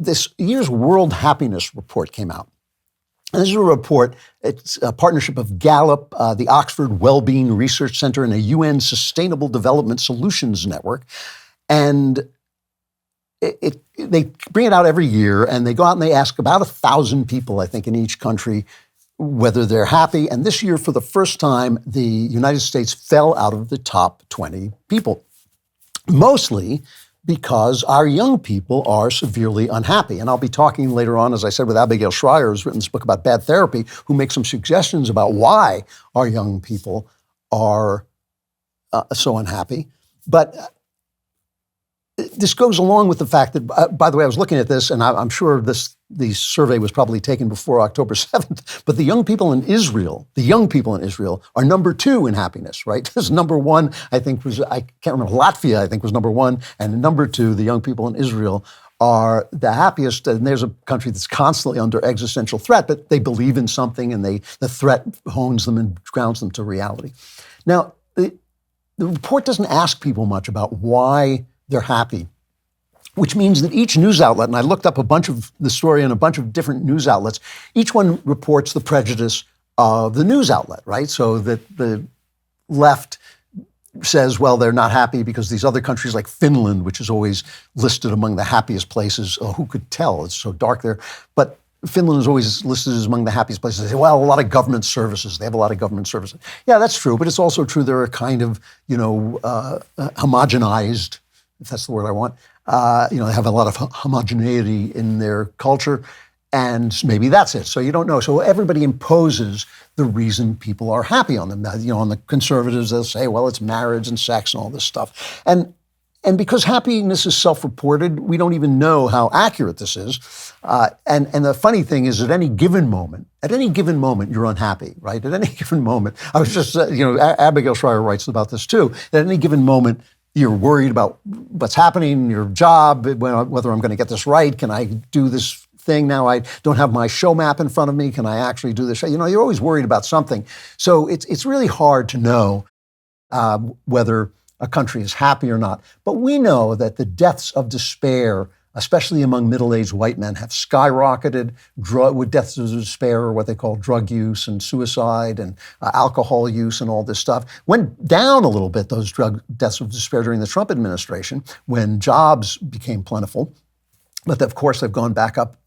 this year's World Happiness Report came out. And this is a report, it's a partnership of Gallup, the Oxford Wellbeing Research Center, and a UN Sustainable Development Solutions Network. And they bring it out every year, and they go out and they ask about 1,000 people, I think, in each country, whether they're happy. And this year, for the first time, the United States fell out of the top 20 people, mostly because our young people are severely unhappy. And I'll be talking later on, as I said, with Abigail Schreier, who's written this book about bad therapy, who makes some suggestions about why our young people are so unhappy. But this goes along with the fact that, by the way, I was looking at this, and I'm sure the survey was probably taken before October 7th, but the young people in Israel are number 2 in happiness, right? This number 1, I think, I can't remember, Latvia, I think, was number 1, and number 2, the young people in Israel are the happiest. And there's a country that's constantly under existential threat, but they believe in something, and the threat hones them and grounds them to reality. Now, the report doesn't ask people much about why they're happy, which means that each news outlet, and I looked up a bunch of the story in a bunch of different news outlets, each one reports the prejudice of the news outlet, right? So that the left says, well, they're not happy because these other countries like Finland, which is always listed among the happiest places, who could tell? It's so dark there. But Finland is always listed as among the happiest places. They say, well, a lot of government services. They have a lot of government services. Yeah, that's true. But it's also true they're a kind of, homogenized, if that's the word I want. They have a lot of homogeneity in their culture, and maybe that's it. So you don't know. So everybody imposes the reason people are happy on them. On the conservatives, they'll say, well, it's marriage and sex and all this stuff. And because happiness is self-reported, we don't even know how accurate this is. And the funny thing is, at any given moment, you're unhappy, right? At any given moment, I was just, Abigail Schreier writes about this too. At any given moment, you're worried about what's happening in your job, whether I'm going to get this right. Can I do this thing now? I don't have my show map in front of me. Can I actually do this show? You're always worried about something. So it's really hard to know whether a country is happy or not. But we know that the deaths of despair, especially among middle-aged white men, have skyrocketed. With deaths of despair, or what they call drug use and suicide and alcohol use and all this stuff, went down a little bit, those drug deaths of despair during the Trump administration when jobs became plentiful. But of course, they've gone back up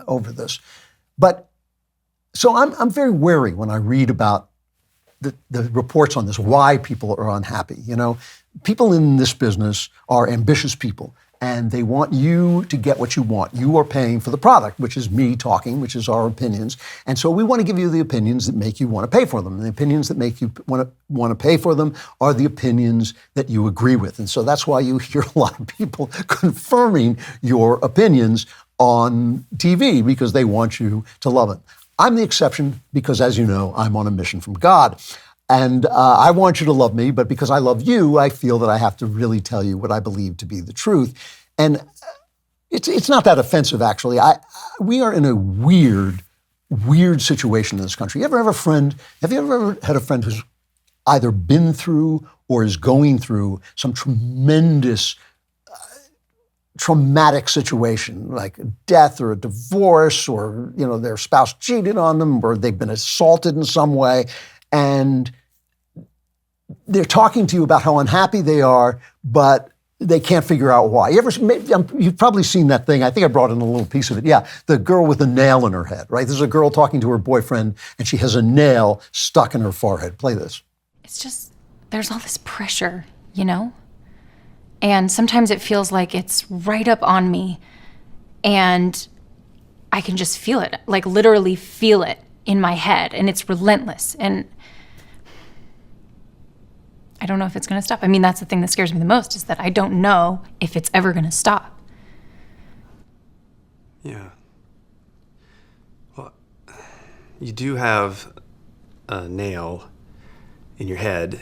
over this. But so I'm very wary when I read about the reports on this, why people are unhappy. People in this business are ambitious people, and they want you to get what you want. You are paying for the product, which is me talking, which is our opinions. And so we want to give you the opinions that make you want to pay for them. And the opinions that make you want to pay for them are the opinions that you agree with. And so that's why you hear a lot of people confirming your opinions on TV, because they want you to love it. I'm the exception because, as you know, I'm on a mission from God. And I want you to love me, but because I love you, I feel that I have to really tell you what I believe to be the truth. And it's not that offensive, actually. We are in a weird situation in this country. Have you ever had a friend who's either been through or is going through some tremendous traumatic situation, like a death or a divorce, or their spouse cheated on them, or they've been assaulted in some way, and they're talking to you about how unhappy they are, but they can't figure out why. You've probably seen that thing. I think I brought in a little piece of it. Yeah, the girl with the nail in her head, right? There's a girl talking to her boyfriend, and she has a nail stuck in her forehead. Play this. It's just, there's all this pressure, And sometimes it feels like it's right up on me, and I can just feel it, like literally feel it in my head, and it's relentless. And I don't know if it's going to stop. I mean, that's the thing that scares me the most, is that I don't know if it's ever going to stop. Yeah. Well, you do have a nail in your head.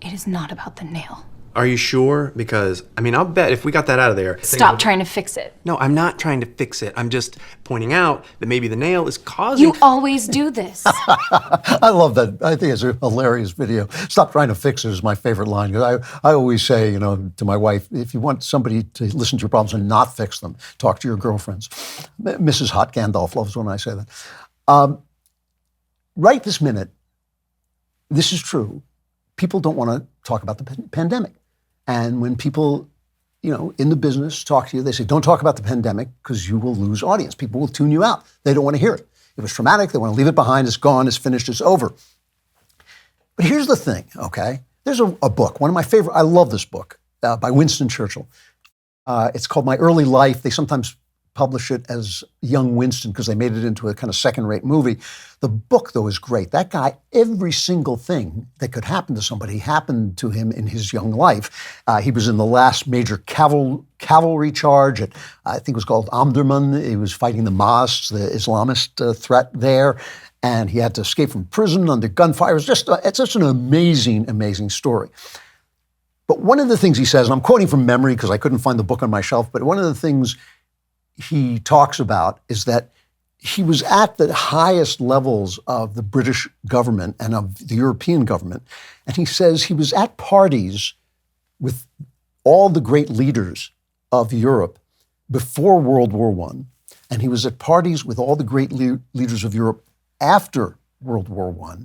It is not about the nail. Are you sure? Because, I mean, I'll bet if we got that out of there... Stop trying to fix it. No, I'm not trying to fix it. I'm just pointing out that maybe the nail is causing... You always do this. I love that. I think it's a hilarious video. Stop trying to fix it is my favorite line. 'Cause I always say, to my wife, if you want somebody to listen to your problems and not fix them, talk to your girlfriends. Mrs. Hot Gandalf loves when I say that. Right this minute, this is true. People don't want to talk about the pandemic. And when people, in the business talk to you, they say, don't talk about the pandemic because you will lose audience. People will tune you out. They don't want to hear it. It was traumatic. They want to leave it behind. It's gone. It's finished. It's over. But here's the thing, okay? There's a book, one of my favorite, I love this book, by Winston Churchill. It's called My Early Life. They sometimes publish it as Young Winston because they made it into a kind of second-rate movie. The book, though, is great. That guy, every single thing that could happen to somebody happened to him in his young life. He was in the last major cavalry charge at, I think it was called Omdurman. He was fighting the Mahdists, the Islamist threat there. And he had to escape from prison under gunfire. It's just an amazing, amazing story. But one of the things he says, and I'm quoting from memory because I couldn't find the book on my shelf, but one of the things he talks about is that he was at the highest levels of the British government and of the European government. And he says he was at parties with all the great leaders of Europe before World War I. And he was at parties with all the great leaders of Europe after World War I.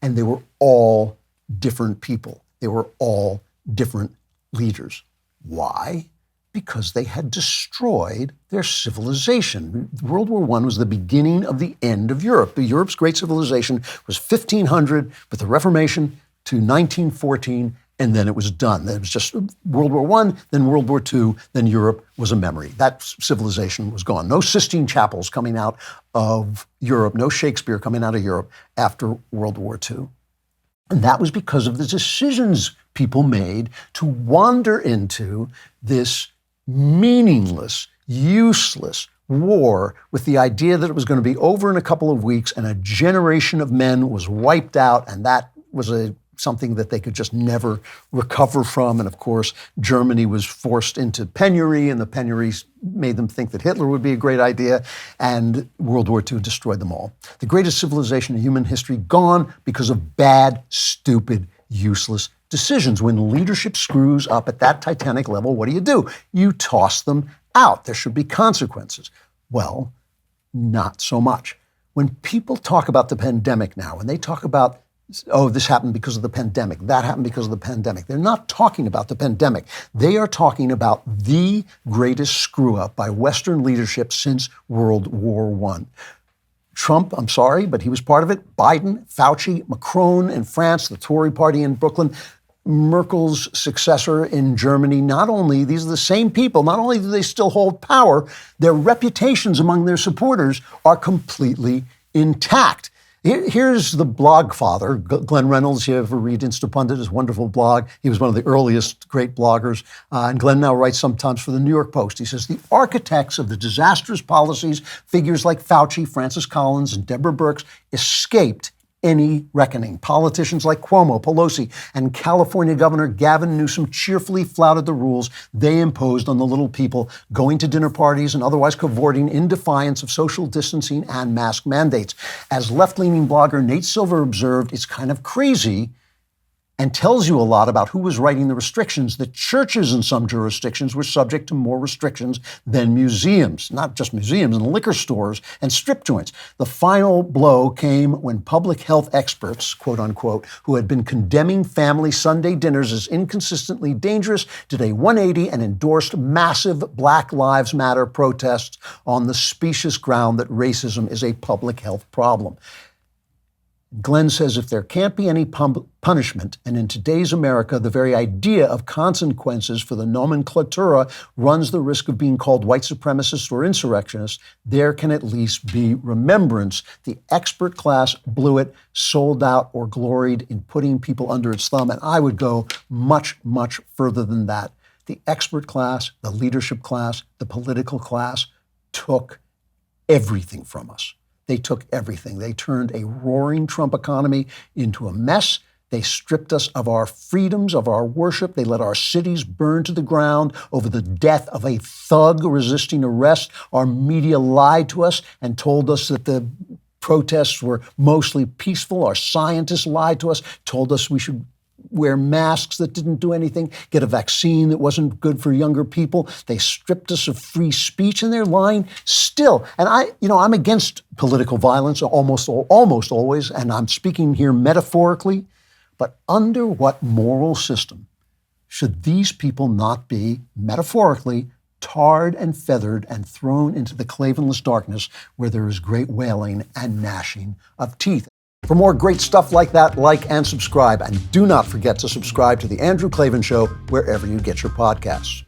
And they were all different people. They were all different leaders. Why? Because they had destroyed their civilization. World War I was the beginning of the end of Europe. Europe's great civilization was 1500 with the Reformation to 1914, and then it was done. It was just World War I, then World War II, then Europe was a memory. That civilization was gone. No Sistine Chapels coming out of Europe, no Shakespeare coming out of Europe after World War II. And that was because of the decisions people made to wander into this meaningless, useless war with the idea that it was going to be over in a couple of weeks and a generation of men was wiped out, and that was something that they could just never recover from. And of course, Germany was forced into penury, and the penury made them think that Hitler would be a great idea, and World War II destroyed them all. The greatest civilization in human history gone because of bad, stupid, useless decisions. When leadership screws up at that titanic level, what do? You toss them out. There should be consequences. Well, not so much. When people talk about the pandemic now, when they talk about, oh, this happened because of the pandemic, that happened because of the pandemic, they're not talking about the pandemic. They are talking about the greatest screw-up by Western leadership since World War I. Trump, I'm sorry, but he was part of it. Biden, Fauci, Macron in France, the Tory party in Brooklyn, Merkel's successor in Germany. These are the same people, not only do they still hold power, their reputations among their supporters are completely intact. Here's the blog father, Glenn Reynolds. You ever read Instapundit, his wonderful blog? He was one of the earliest great bloggers. And Glenn now writes sometimes for the New York Post. He says, the architects of the disastrous policies, figures like Fauci, Francis Collins, and Deborah Birx, escaped any reckoning. Politicians like Cuomo, Pelosi, and California Governor Gavin Newsom cheerfully flouted the rules they imposed on the little people, going to dinner parties and otherwise cavorting in defiance of social distancing and mask mandates. As left-leaning blogger Nate Silver observed, it's kind of crazy and tells you a lot about who was writing the restrictions. The churches in some jurisdictions were subject to more restrictions than museums, not just museums, and liquor stores and strip joints. The final blow came when public health experts, quote unquote, who had been condemning family Sunday dinners as inconsistently dangerous, did a 180 and endorsed massive Black Lives Matter protests on the specious ground that racism is a public health problem. Glenn says if there can't be any punishment, and in today's America, the very idea of consequences for the nomenclatura runs the risk of being called white supremacist or insurrectionist, there can at least be remembrance. The expert class blew it, sold out, or gloried in putting people under its thumb. And I would go much, much further than that. The expert class, the leadership class, the political class took everything from us. They took everything. They turned a roaring Trump economy into a mess. They stripped us of our freedoms, of our worship. They let our cities burn to the ground over the death of a thug resisting arrest. Our media lied to us and told us that the protests were mostly peaceful. Our scientists lied to us, told us we should wear masks that didn't do anything, get a vaccine that wasn't good for younger people. They stripped us of free speech, and they're lying still. And I'm against political violence almost always, and I'm speaking here metaphorically. But under what moral system should these people not be, metaphorically, tarred and feathered and thrown into the Klavanless darkness where there is great wailing and gnashing of teeth? For more great stuff like that, like and subscribe. And do not forget to subscribe to The Andrew Klavan Show wherever you get your podcasts.